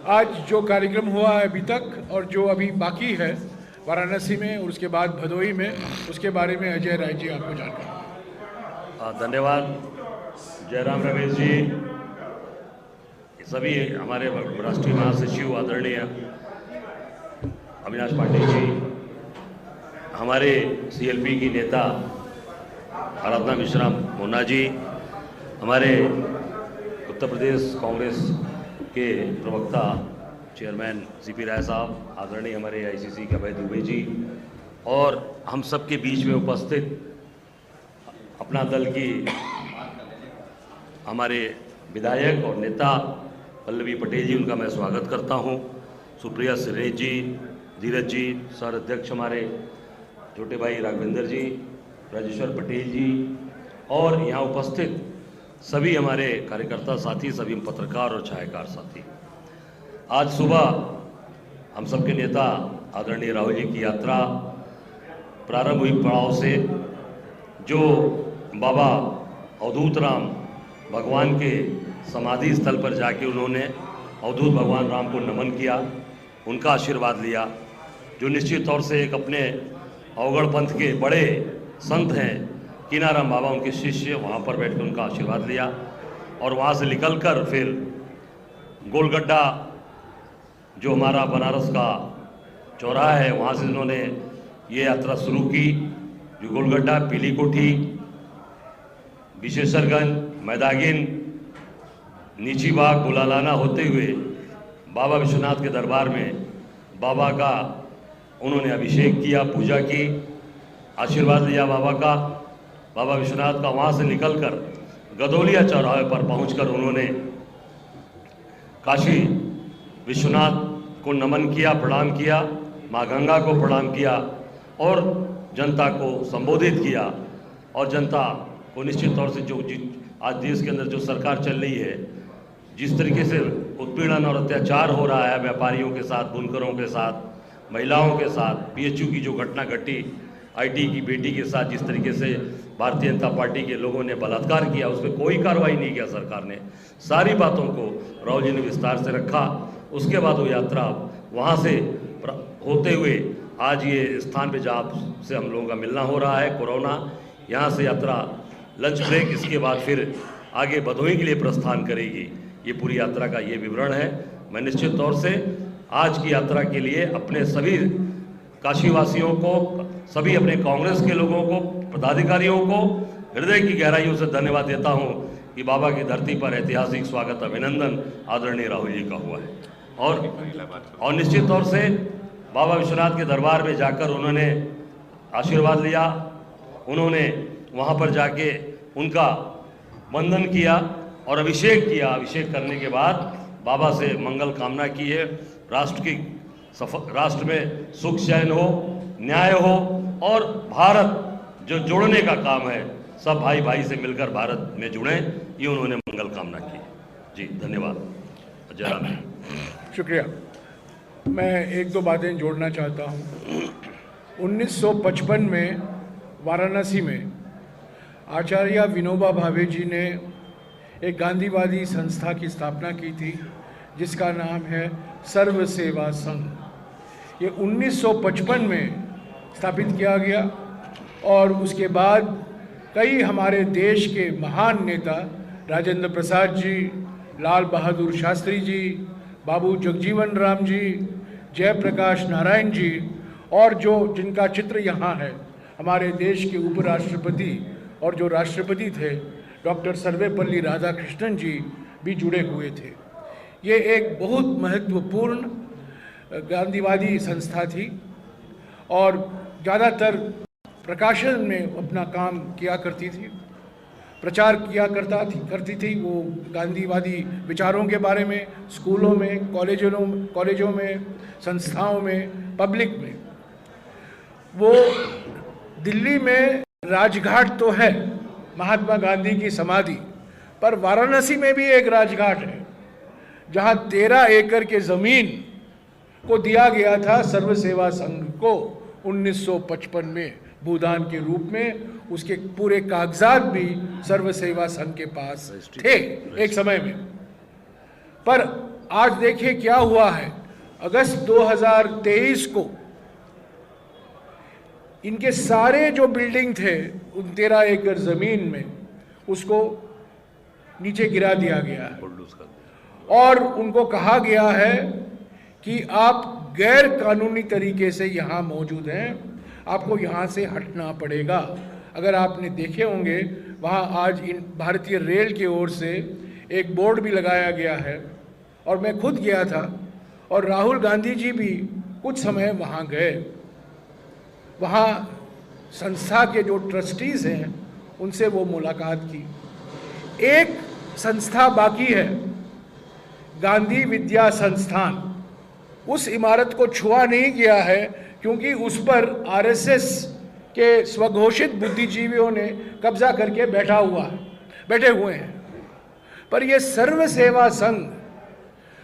आज जो कार्यक्रम हुआ है अभी तक और जो अभी बाकी है वाराणसी में और उसके बाद भदोही में, उसके बारे में अजय राय जी आपको जानकारी। धन्यवाद जयराम रमेश जी, सभी हमारे राष्ट्रीय महासचिव आदरणीय अविनाश पाटिल जी, हमारे सीएलपी की नेता आराधना मिश्रा मोना जी, हमारे उत्तर प्रदेश कांग्रेस के प्रवक्ता चेयरमैन सीपी राय साहब, आदरणीय हमारे आईसीसी के अभय दुबे जी, और हम सब के बीच में उपस्थित अपना दल की हमारे विधायक और नेता पल्लवी पटेल जी, उनका मैं स्वागत करता हूं। सुप्रिया सुरेश जी, धीरज जी, सर अध्यक्ष हमारे छोटे भाई राघवेंद्र जी, राजेश्वर पटेल जी, और यहाँ उपस्थित सभी हमारे कार्यकर्ता साथी, सभी पत्रकार और छायाकार साथी। आज सुबह हम सबके नेता आदरणीय राहुल जी की यात्रा प्रारंभ हुई पड़ाव से, जो बाबा अवधूत राम भगवान के समाधि स्थल पर जाके उन्होंने अवधूत भगवान राम को नमन किया, उनका आशीर्वाद लिया, जो निश्चित तौर से एक अपने अवगढ़ पंथ के बड़े संत हैं कीनाराम बाबा, उनके शिष्य, वहाँ पर बैठकर उनका आशीर्वाद लिया और वहाँ से निकलकर फिर गोलगड्ढा जो हमारा बनारस का चौराहा है, वहाँ से उन्होंने ये यात्रा शुरू की, जो गोलगड्ढा, पीली कोठी, विशेषरगंज, मैदागिन, नीची बाग, बुलालाना होते हुए बाबा विश्वनाथ के दरबार में बाबा का उन्होंने अभिषेक किया, पूजा की, आशीर्वाद लिया बाबा का। बाबा विश्वनाथ का वहाँ से निकलकर गदौलिया चौराहे पर पहुंचकर उन्होंने काशी विश्वनाथ को नमन किया, प्रणाम किया, माँ गंगा को प्रणाम किया और जनता को संबोधित किया। और जनता को निश्चित तौर से जो आज देश के अंदर जो सरकार चल रही है, जिस तरीके से उत्पीड़न और अत्याचार हो रहा है व्यापारियों के साथ, बुनकरों के साथ, महिलाओं के साथ, पीएचयू की जो घटना घटी, आईटी की बेटी के साथ जिस तरीके से भारतीय जनता पार्टी के लोगों ने बलात्कार किया, उस पर कोई कार्रवाई नहीं किया सरकार ने। सारी बातों को राहुल जी ने विस्तार से रखा। उसके बाद वो यात्रा वहाँ से होते हुए आज ये स्थान पे जहाँ से हम लोगों का मिलना हो रहा है, कोरोना, यहाँ से यात्रा लंच ब्रेक, इसके बाद फिर आगे भदोही के लिए प्रस्थान करेगी। ये पूरी यात्रा का ये विवरण है। मैं निश्चित तौर से आज की यात्रा के लिए अपने सभी काशीवासियों को, सभी अपने कांग्रेस के लोगों को, पदाधिकारियों को हृदय की गहराइयों से धन्यवाद देता हूं कि बाबा की धरती पर ऐतिहासिक स्वागत, अभिनंदन आदरणीय राहुल जी का हुआ है। और निश्चित तौर से बाबा विश्वनाथ के दरबार में जाकर उन्होंने आशीर्वाद लिया, उन्होंने वहाँ पर जाके उनका वंदन किया और अभिषेक किया। अभिषेक करने के बाद बाबा से मंगल कामना की है, राष्ट्र में सुख चैन हो, न्याय हो और भारत जो जोड़ने का काम है, सब भाई भाई से मिलकर भारत में जुड़ें, ये उन्होंने मंगल कामना की। जी धन्यवाद। जयराम। शुक्रिया। मैं एक दो बातें जोड़ना चाहता हूँ। 1955 में वाराणसी में आचार्य विनोबा भावे जी ने एक गांधीवादी संस्था की स्थापना की थी, जिसका नाम है सर्व सेवा संघ। ये 1955 में स्थापित किया गया और उसके बाद कई हमारे देश के महान नेता, राजेंद्र प्रसाद जी, लाल बहादुर शास्त्री जी, बाबू जगजीवन राम जी, जयप्रकाश नारायण जी, और जिनका चित्र यहाँ है, हमारे देश के उपराष्ट्रपति और जो राष्ट्रपति थे डॉक्टर सर्वेपल्ली राधाकृष्णन जी भी जुड़े हुए थे। ये एक बहुत महत्वपूर्ण गांधीवादी संस्था थी और ज़्यादातर प्रकाशन में अपना काम किया करती थी, प्रचार किया करती थी वो गांधीवादी विचारों के बारे में, स्कूलों में, कॉलेजों में, संस्थाओं में, पब्लिक में। वो दिल्ली में राजघाट तो है महात्मा गांधी की समाधि, पर वाराणसी में भी एक राजघाट है जहाँ 13 एकड़ के ज़मीन को दिया गया था सर्व सेवा संघ को 1955 में भूदान के रूप में। उसके पूरे कागजात भी सर्व सेवा संघ के पास थे एक समय में। पर आज देखिए क्या हुआ है। अगस्त 2023 को इनके सारे जो बिल्डिंग थे उन 13 एकड़ जमीन में उसको नीचे गिरा दिया गया है और उनको कहा गया है कि आप गैर कानूनी तरीके से यहाँ मौजूद हैं, आपको यहाँ से हटना पड़ेगा। अगर आपने देखे होंगे वहाँ आज इन भारतीय रेल की ओर से एक बोर्ड भी लगाया गया है और मैं खुद गया था और राहुल गांधी जी भी कुछ समय वहाँ गए। वहाँ संस्था के जो ट्रस्टीज़ हैं उनसे वो मुलाकात की। एक संस्था बाकी है, गांधी विद्या संस्थान। उस इमारत को छुआ नहीं गया है क्योंकि उस पर आरएसएस के स्वघोषित बुद्धिजीवियों ने कब्जा करके बैठे हुए हैं। पर ये सर्व सेवा संघ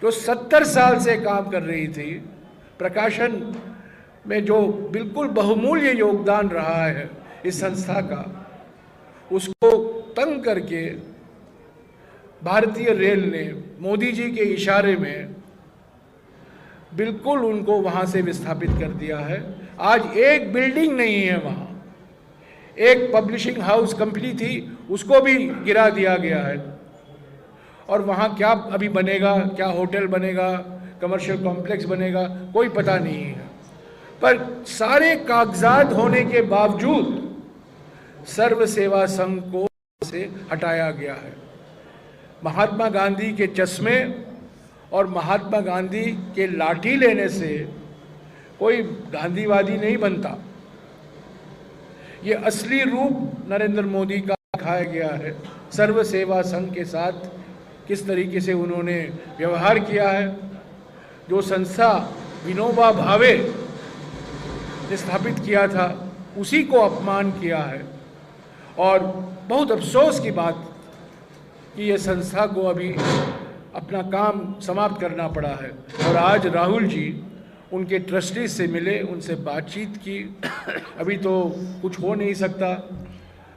जो 70 साल से काम कर रही थी, प्रकाशन में जो बिल्कुल बहुमूल्य योगदान रहा है इस संस्था का, उसको तंग करके भारतीय रेल ने मोदी जी के इशारे में बिल्कुल उनको वहाँ से विस्थापित कर दिया है। आज एक बिल्डिंग नहीं है वहाँ। एक पब्लिशिंग हाउस कंपनी थी, उसको भी गिरा दिया गया है और वहाँ क्या अभी बनेगा, क्या होटल बनेगा, कमर्शियल कॉम्प्लेक्स बनेगा, कोई पता नहीं है। पर सारे कागजात होने के बावजूद सर्व सेवा संघ को से हटाया गया है। महात्मा गांधी के चश्मे और महात्मा गांधी के लाठी लेने से कोई गांधीवादी नहीं बनता। ये असली रूप नरेंद्र मोदी का दिखाया गया है। सर्व सेवा संघ के साथ किस तरीके से उन्होंने व्यवहार किया है। जो संस्था विनोबा भावे ने स्थापित किया था उसी को अपमान किया है और बहुत अफसोस की बात कि ये संस्था को अभी अपना काम समाप्त करना पड़ा है। और आज राहुल जी उनके ट्रस्टी से मिले, उनसे बातचीत की। अभी तो कुछ हो नहीं सकता,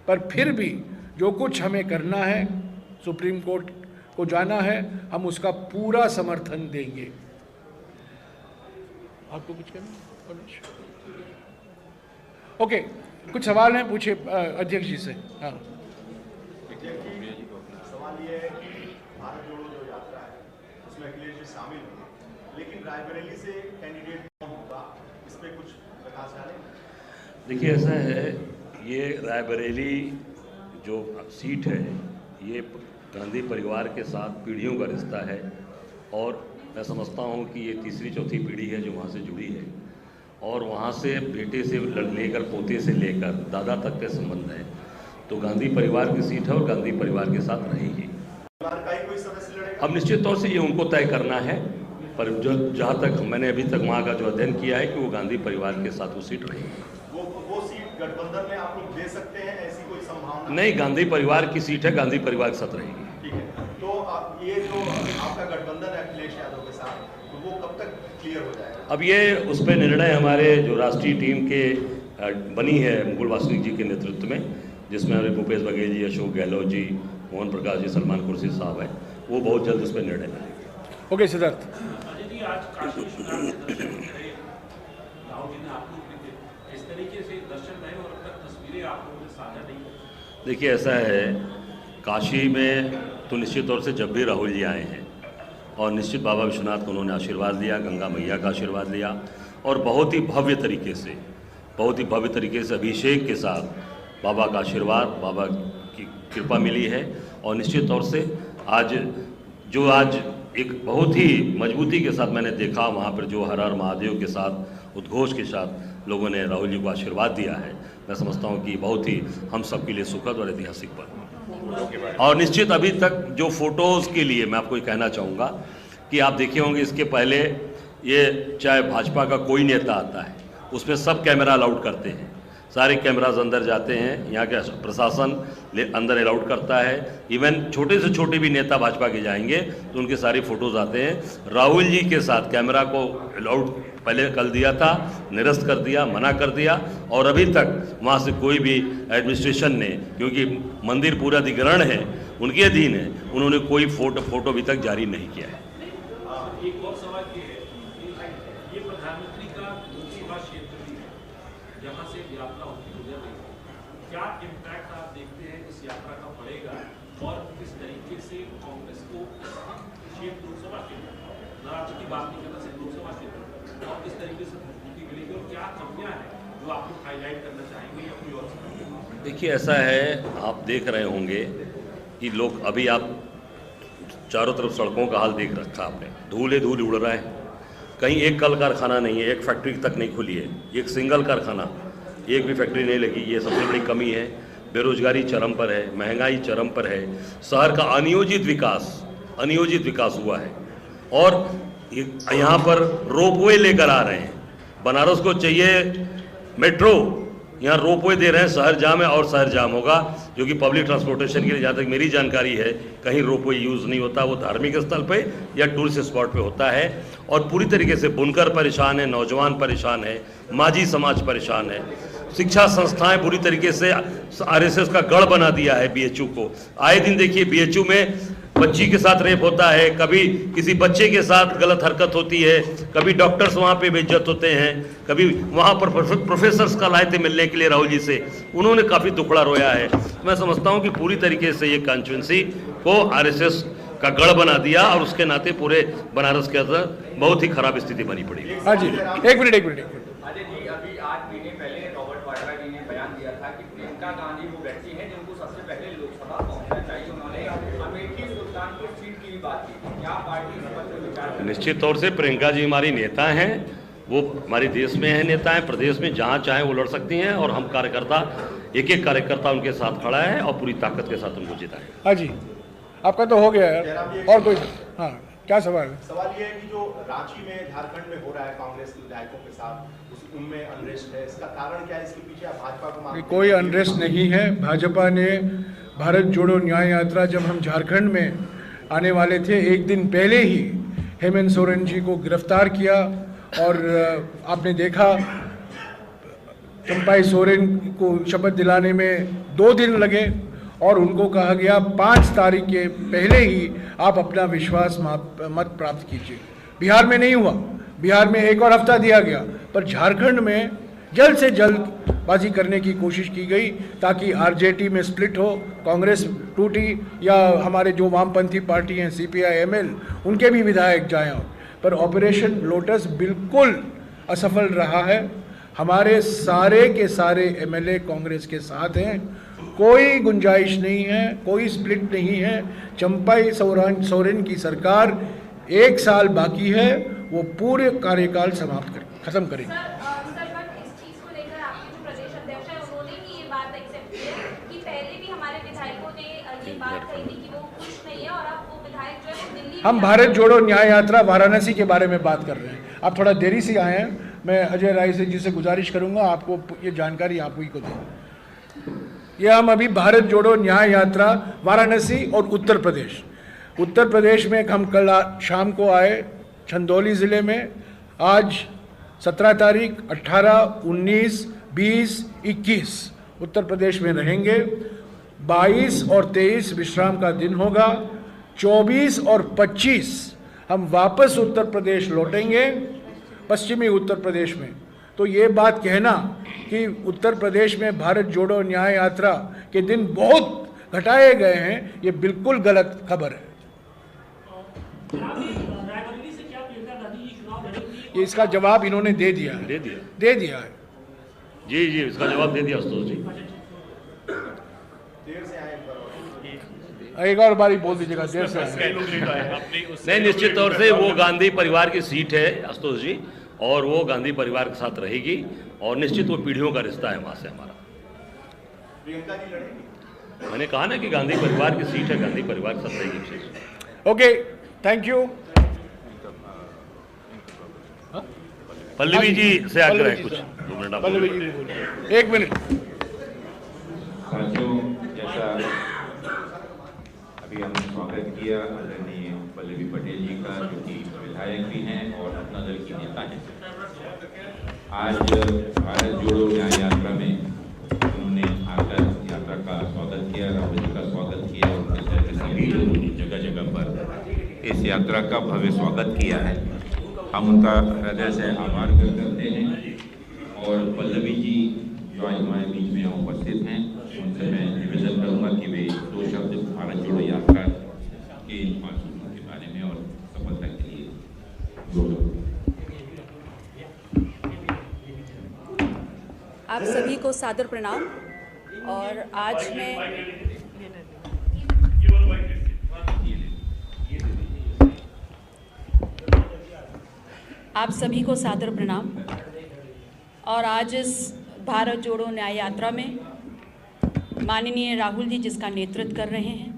पर फिर भी जो कुछ हमें करना है, सुप्रीम कोर्ट को जाना है, हम उसका पूरा समर्थन देंगे। आपको कुछ कहना? ओके, कुछ सवाल हैं, पूछिए अध्यक्ष जी से। हाँ, सवाल ये है कि भारत जोड़ो जो यात्रा है उसमें अखिलेश जी शामिल हुए, लेकिन रायबरेली से कैंडिडेट कौन होगा, इस पे कुछ प्रकाश डालें। देखिए, ऐसा है, ये रायबरेली जो सीट है ये गांधी परिवार के साथ पीढ़ियों का रिश्ता है और मैं समझता हूँ कि ये तीसरी चौथी पीढ़ी है जो वहाँ से जुड़ी है और वहाँ से बेटे से लेकर पोते से लेकर दादा तक के संबंध है। तो गांधी परिवार की सीट है और गांधी परिवार के साथ रहेगी। परिवार का ही कोई सदस्य लड़ेगा? अब निश्चित तौर से ये उनको तय करना है, पर जो जहाँ तक मैंने अभी तक वहाँ का जो अध्ययन किया है कि वो गांधी परिवार के साथ वो सीट रहेगी। वो सीट गठबंधन में आप लोग दे सकते हैं, ऐसी कोई संभावना नहीं, गांधी परिवार की सीट है, गांधी परिवार के साथ रहेगी। ठीक है, तो ये जो आपका गठबंधन है अखिलेश यादव के साथ, तो वो कब तक क्लियर हो जाएगा? अब ये उस पर निर्णय हमारे जो राष्ट्रीय टीम के बनी है मुकुल वासनिक जी के नेतृत्व में, जिसमें हमारे भूपेश बघेल जी, अशोक गहलोत जी, मोहन प्रकाश जी, सलमान खुर्शीद साहब हैं, वो बहुत जल्द उस पर निर्णय लेंगे। ओके सिद्धार्थ। अजय जी, आज काशी विश्वनाथ के दर्शन करे, राहुल जी ने आपको इस तरीके से दर्शन रहे और अब तक तस्वीरें आप लोगों ने साझा नहीं की। देखिए, ऐसा है, काशी में तो निश्चित तौर से जब भी राहुल जी आए हैं और निश्चित बाबा विश्वनाथ को उन्होंने आशीर्वाद लिया, गंगा मैया का आशीर्वाद लिया और बहुत ही भव्य तरीके से अभिषेक के साथ बाबा का आशीर्वाद, बाबा की कृपा मिली है। और निश्चित तौर से आज एक बहुत ही मजबूती के साथ मैंने देखा वहाँ पर जो हर हर महादेव के साथ उद्घोष के साथ लोगों ने राहुल जी को आशीर्वाद दिया है, मैं समझता हूँ कि बहुत ही हम सबके लिए सुखद और ऐतिहासिक पल। और निश्चित अभी तक जो फोटोज़ के लिए मैं आपको ये कहना चाहूँगा कि आप देखे होंगे इसके पहले ये चाहे भाजपा का कोई नेता आता है उसमें सब कैमरा अलाउड करते हैं, सारे कैमराज अंदर जाते हैं, यहाँ के प्रशासन अंदर अलाउड करता है। इवन छोटे से छोटे भी नेता भाजपा के जाएंगे तो उनके सारी फोटोज आते हैं। राहुल जी के साथ कैमरा को अलाउड पहले कर दिया था, निरस्त कर दिया, मना कर दिया और अभी तक वहाँ से कोई भी एडमिनिस्ट्रेशन ने, क्योंकि मंदिर पूरा अधिग्रहण है, उनके अधीन है, उन्होंने कोई फोटो अभी तक जारी नहीं किया है। और एक और सवाल ये है कि ये प्रधानमंत्री का लोकसभा क्षेत्र भी है, जहाँ से यात्रा होती गुजर रही है, क्या इम्पैक्ट आप देखते हैं इस यात्रा का पड़ेगा और किस तरीके से कांग्रेस को क्षेत्र लोकसभा क्षेत्र, राज्य की बात नहीं करना, सिर्फ लोकसभा क्षेत्र, और किस तरीके से मजबूती मिलेगी और क्या कमियां हैं जो आप लोग हाईलाइट करना चाहेंगे या कोई और? देखिए, ऐसा है, आप देख रहे होंगे कि लोग, अभी आप चारों तरफ सड़कों का हाल देख रखा आपने, धूल ही धूल उड़ रहा है, कहीं एक कल कारखाना नहीं है, एक फैक्ट्री तक नहीं खुली है, एक सिंगल कारखाना, एक भी फैक्ट्री नहीं लगी। ये सबसे बड़ी कमी है। बेरोजगारी चरम पर है, महंगाई चरम पर है, शहर का अनियोजित विकास हुआ है, और यहाँ पर रोपवे लेकर आ रहे हैं। बनारस को चाहिए मेट्रो, यहाँ रोपवे दे रहे हैं, शहर जाम है और शहर जाम होगा, जो कि पब्लिक ट्रांसपोर्टेशन के लिए, जहाँ तक मेरी जानकारी है, कहीं रोपवे यूज़ नहीं होता, वो धार्मिक स्थल पे या टूरिस्ट स्पॉट पे होता है। और पूरी तरीके से बुनकर परेशान है, नौजवान परेशान है, माझी समाज परेशान है, शिक्षा संस्थाएं पूरी तरीके से आरएसएस का गढ़ बना दिया है बीएचयू को। आए दिन देखिए बीएचयू में बच्ची के साथ रेप होता है, कभी किसी बच्चे के साथ गलत हरकत होती है, कभी डॉक्टर्स वहाँ पे बेइज्जत होते हैं, कभी वहाँ पर प्रोफेसर्स कल आए थे मिलने के लिए राहुल जी से, उन्होंने काफ़ी दुखड़ा रोया है। मैं समझता हूँ कि पूरी तरीके से ये कॉन्स्टिट्यूंसी को आरएसएस का गढ़ बना दिया, और उसके नाते पूरे बनारस के अंदर बहुत ही खराब स्थिति बनी पड़ी। हाँ जी, एक मिनट। अजय जी, अभी 8 महीने पहले रॉबर्ट वाड्रा जी ने बयान दिया था कि प्रियंका गांधी वो व्यक्ति हैं जिनको सबसे पहले लोकसभा पहुंचना चाहिए। उन्होंने अमेठी सुल्तानपुर सीट की भी बात की। क्या पार्टी इस पर विचार? निश्चित तौर से प्रियंका जी हमारी नेता हैं, वो हमारे देश में है नेता हैं, प्रदेश में जहाँ चाहे वो लड़ सकती हैं, और हम कार्यकर्ता, एक एक कार्यकर्ता उनके साथ खड़ा है और पूरी ताकत के साथ उनको जिताएं। हाँ जी, आपका तो हो गया यार, और कोई? हाँ, क्या सवाल है? सवाल ये है कि जो रांची में, झारखंड में हो रहा है कांग्रेस के विधायकों के साथ, उनमें अनरेस्ट है, इसका कारण क्या है? इसके पीछे आप भाजपा को मानते हैं? कोई अनरेस्ट नहीं है। भाजपा ने भारत जोड़ो न्याय यात्रा, जब हम झारखंड में आने वाले थे, एक दिन पहले ही हेमंत सोरेन जी को गिरफ्तार किया, और आपने देखा चंपाई सोरेन को शपथ दिलाने में 2 दिन लगे, और उनको कहा गया 5 तारीख के पहले ही आप अपना विश्वास मत प्राप्त कीजिए। बिहार में नहीं हुआ, बिहार में 1 और हफ्ता दिया गया, पर झारखंड में जल्द से जल्द बाजी करने की कोशिश की गई, ताकि आरजेडी में स्प्लिट हो, कांग्रेस टूटी, या हमारे जो वामपंथी पार्टी हैं सीपीआई-एमएल, उनके भी विधायक जाएं। पर ऑपरेशन लोटस बिल्कुल असफल रहा है। हमारे सारे के सारे एमएलए कांग्रेस के साथ हैं, कोई गुंजाइश नहीं है, कोई स्प्लिट नहीं है। चंपाई सोरेन की सरकार 1 साल बाकी है, वो पूरे कार्यकाल खत्म करेगी। सर, बट इस चीज को लेकर आपके जो प्रदेश अध्यक्ष हैं, उन्होंने भी ये बात एक्सेप्ट की है कि पहले भी हमारे विधायकों ने ये बात कही थी कि वो खुश नहीं है, और अब वो विधायक जो है वो दिल्ली, हम भारत जोड़ो न्याय यात्रा वाराणसी के बारे में बात कर रहे हैं। आप थोड़ा देरी से आए हैं, मैं अजय राय जी से गुजारिश करूंगा आपको ये जानकारी आप ही को दें। ये हम अभी भारत जोड़ो न्याय यात्रा वाराणसी और उत्तर प्रदेश में हम कल शाम को आए चंदौली ज़िले में। आज 17 तारीख, 18, 19, 20, 21 उत्तर प्रदेश में रहेंगे। 22 और 23 विश्राम का दिन होगा। 24 और 25 हम वापस उत्तर प्रदेश लौटेंगे, पश्चिमी उत्तर प्रदेश में। तो ये बात कहना कि उत्तर प्रदेश में भारत जोड़ो न्याय यात्रा के दिन बहुत घटाए गए हैं, ये बिल्कुल गलत खबर है। ये इसका जवाब इन्होंने दे दिया है। दे दिया है। जी, इसका जवाब दे दिया आशुतोष जी। देर से आए एक और बारी बोल दीजिएगा, देर से आए। नहीं, निश्चित तौर से वो गांधी परिवार की सीट है आशुतोष जी, और वो गांधी परिवार के साथ रहेगी, और निश्चित वो पीढ़ियों का रिश्ता है वहाँ से हमारा। प्रियंका जी लड़ेंगी? मैंने कहा ना कि गांधी परिवार की सीट है, गांधी परिवार के साथ रहेगी। Okay, thank you. Pallavi ji से आग्रह है कुछ। पल्लवी जी बोलिए, 1 मिनट। साथियों, जैसा अभी हमने स्वागत किया आदरणीय पल्लवी पटेल जी का, जो कि विधायक भी हैं और अपना दल की नेता हैं। आज भारत जोड़ो न्याय यात्रा में उन्होंने आकर यात्रा का स्वागत किया, राहुल जी का स्वागत किया, और जगह जगह पर इस यात्रा का भव्य स्वागत किया है। हम उनका हृदय से आभार व्यक्त करते हैं और पल्लवी जी जो आज हमारे बीच में उपस्थित हैं उनसे मैं निवेदन करूंगा कि वे 2 शब्द भारत जोड़ो यात्रा के इन 5 सूत्रों के बारे में और सफलता के लिए बोलो। आप सभी को सादर प्रणाम। और आज मैं आप सभी को सादर प्रणाम। और आज इस भारत जोड़ो न्याय यात्रा में माननीय राहुल जी जिसका नेतृत्व कर रहे हैं,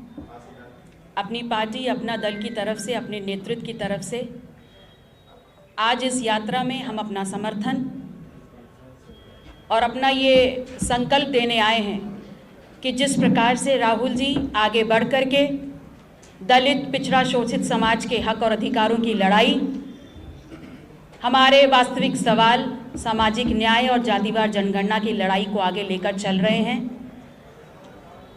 अपनी पार्टी अपना दल की तरफ से, अपने नेतृत्व की तरफ से आज इस यात्रा में हम अपना समर्थन और अपना ये संकल्प देने आए हैं कि जिस प्रकार से राहुल जी आगे बढ़ कर के दलित पिछड़ा शोषित समाज के हक और अधिकारों की लड़ाई, हमारे वास्तविक सवाल सामाजिक न्याय और जातिवार जनगणना की लड़ाई को आगे लेकर चल रहे हैं।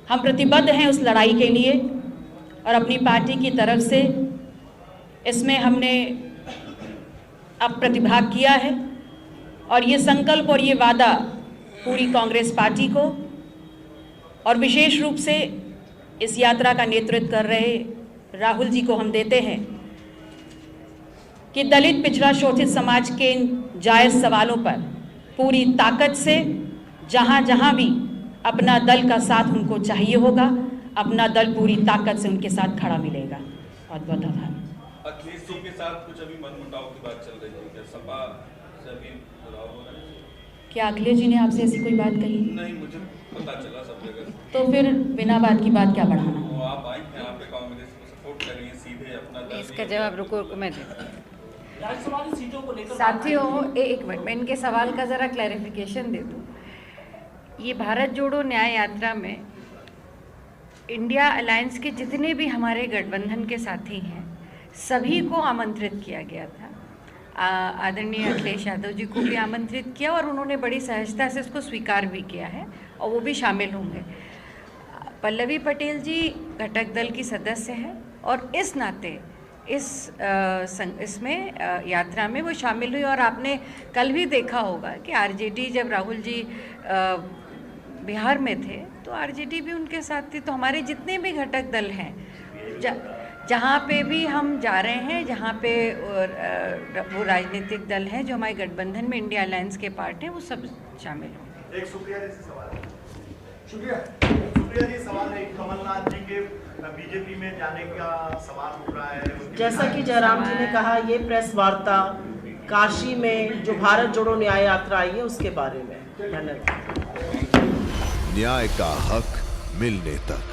हम प्रतिबद्ध हैं उस लड़ाई के लिए और अपनी पार्टी की तरफ से इसमें हमने अब प्रतिभाग किया है। और ये संकल्प और ये वादा पूरी कांग्रेस पार्टी को और विशेष रूप से इस यात्रा का नेतृत्व कर रहे राहुल जी को हम देते हैं कि दलित पिछड़ा शोषित समाज के इन जायज़ सवालों पर पूरी ताकत से जहाँ जहाँ भी अपना दल का साथ उनको चाहिए होगा, अपना दल पूरी ताकत से उनके साथ खड़ा मिलेगा। बहुत बहुत आभार। अखिलेश जी के साथ कुछ अभी मनमुटाव की बात चल रही है, क्या सपा से अभी जुड़ाव हो रहा है? क्या अखिलेश जी ने आपसे ऐसी कोई बात कही? नहीं, मुझे पता चला सब जगह। तो फिर बिना बात की बात क्या बढ़ाना? वो आप आई हैं, यहाँ पे कांग्रेस को सपोर्ट कर रही है, सीधे अपना दल इसका जवाब रुको मैं देती हूँ। राज्यसभा सीटों को लेकर साथियों एक मिनट, मैं इनके सवाल का ज़रा क्लैरिफिकेशन दे दूँ। ये भारत जोड़ो न्याय यात्रा में इंडिया अलायंस के जितने भी हमारे गठबंधन के साथी हैं सभी को आमंत्रित किया गया था। आदरणीय अखिलेश यादव जी को भी आमंत्रित किया और उन्होंने बड़ी सहजता से इसको स्वीकार भी किया है और वो भी शामिल होंगे। पल्लवी पटेल जी घटक दल की सदस्य हैं और इस नाते इसमें यात्रा में वो शामिल हुई। और आपने कल भी देखा होगा कि आरजेडी जब राहुल जी बिहार में थे तो आरजेडी भी उनके साथ थी। तो हमारे जितने भी घटक दल हैं जहाँ पे भी हम जा रहे हैं, जहाँ पे वो राजनीतिक दल हैं जो हमारे गठबंधन में इंडिया अलायंस के पार्ट हैं, वो सब शामिल होंगे। एक सुप्रिया जी से सवाल है। सुप्रिया जी सवाल है, कमलनाथ जी के बीजेपी में जाने का सवाल उठ रहा है। जैसा कि जयराम जी ने कहा, ये प्रेस वार्ता काशी में जो भारत जोड़ो न्याय यात्रा आई है उसके बारे में। धन्यवाद। न्याय का हक मिलने तक।